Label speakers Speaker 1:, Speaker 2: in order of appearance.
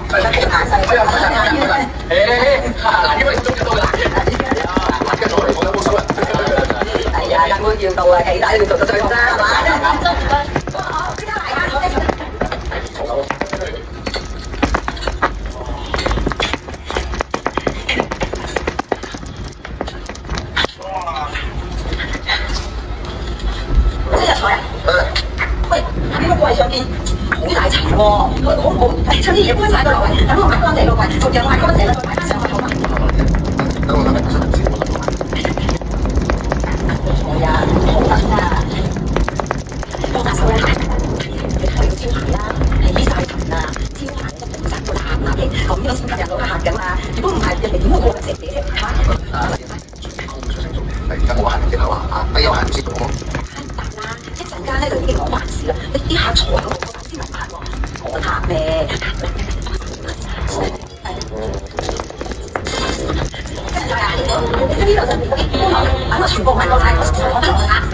Speaker 1: 係啦，大細。哎呀，嗱，呢位終於到啦，辣嘅我嚟講有冇所謂？係啊，根本要到啊，企底要做到最好啦，係嘛？好，即刻嚟啊！我哋。即日菜啊！喂，呢個櫃上邊好大層喎，好唔好？誒，將啲嘢搬晒佢落嚟，等我抹乾淨個櫃，逐樣抹乾淨啦，再擺翻上去好嘛？等我諗下，係啊，好等啊！幫下手啦，你開個招牌啦，起晒層啊，招牌一定要摘到爛嘅，咁樣先吸引到客㗎嘛。如果唔係，人哋點會過嚟食嘢啫？係嘛？而家冇閒嘅頭啊！你有閒先做。一陣間咧就已經講還事啦，你啲客坐喺度先嚟買喎，我客咩？跟住係啊，呢度就變啲波頭，等我全部買過晒，我得我客。